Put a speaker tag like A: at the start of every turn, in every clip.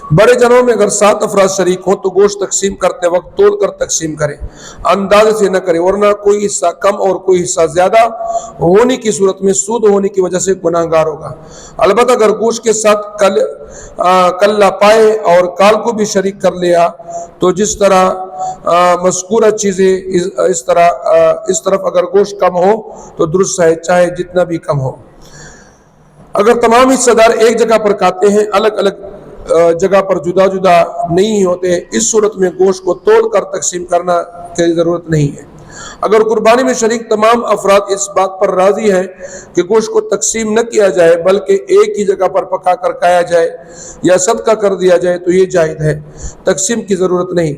A: बड़े जनों में अगर 7 अफराद शरीक हो तो गोश्त तकसीम करते वक्त तोल कर तकसीम करें, अंदाजे से न करें, वरना कोई हिस्सा कम और कोई हिस्सा ज्यादा होने की सूरत में सूद होने की वजह से गुनाहगार होगा। अलबत्ता अगर गोश्त के साथ कल्ला पाए और काल को भी शरीक कर लिया तो जिस तरह मज़कूरा चीज़ें इस तरफ अगर गोश्त कम हो तो दुरुस्त है, चाहे जितना भी कम हो। अगर तमाम हिस्सेदार एक जगह पर खाते हैं, अलग अलग जगह पर जुदा जुदा नहीं होते, इस सूरत में गोश्त को तोड़ कर तकसीम करना की जरूरत नहीं है। अगर कुर्बानी में शरीक तमाम अफराद इस बात पर राजी हैं कि गोश्त को तकसीम न किया जाए बल्कि एक ही जगह पर पका कर खाया जाए या सदका कर दिया जाए तो ये जायज़ है, तकसीम की ज़रूरत नहीं।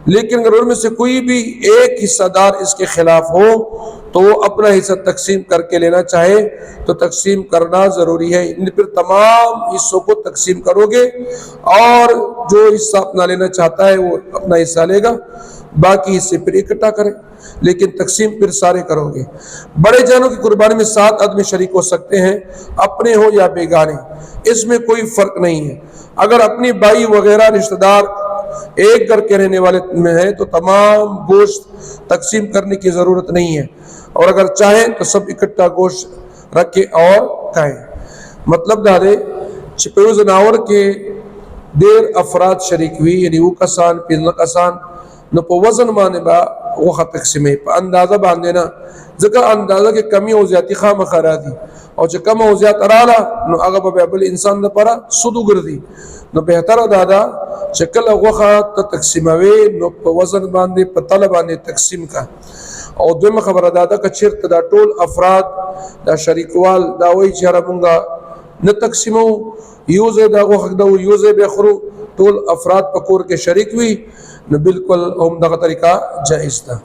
A: लेकिन अगर उनमें से कोई भी एक हिस्सेदार इसके खिलाफ हो तो वो अपना हिस्सा तकसीम करके लेना चाहे तो तकसीम करना ज़रूरी है। फिर तमाम हिस्सों को तकसीम करोगे और जो हिस्सा अपना लेना चाहता है वो अपना हिस्सा लेगा, बाकी हिस्से फिर इकट्ठा करें, लेकिन तकसीम फिर सारे करोगे। बड़े जानों की कुर्बानी में 7 आदमी शरीक हो सकते हैं, अपने हो या बेगाने, इसमें कोई फर्क नहीं है। अगर अपनी भाई वगैरह रिश्तेदार एक घर के रहने वाले में है तो तमाम गोश्त तकसीम करने की ज़रूरत नहीं है, और अगर चाहें तो सब इकट्ठा गोश्त रखे और खाएं। मतलब दादे छिपे जनावर के देर अफराद शरीक हुई, यानी वो कसान पिजला कसान न पो वजन माने बा वो तकसीम अंदाजा बांधे ना जगह अंदाजा के कमी हो जाती खाम खरा दी, और जो कम हो जाता राला न अगल इंसान न परा सुदू गर्दी न बेहतर दादा शक्ल वखा तकसीमवे न वजन बांधे पतल बांधे तकसीम का। और दुम खबर दादा का चिरत दा टोल अफराद दा शरीकवाल दा वही चेहरा मुंगा न तकसीमो यूज़े दा वो हक दा यूज़े बेखरू टोल अफराद पकोर के शरीक हुई न बिल्कुल उम्दा तरीका जायज़ था।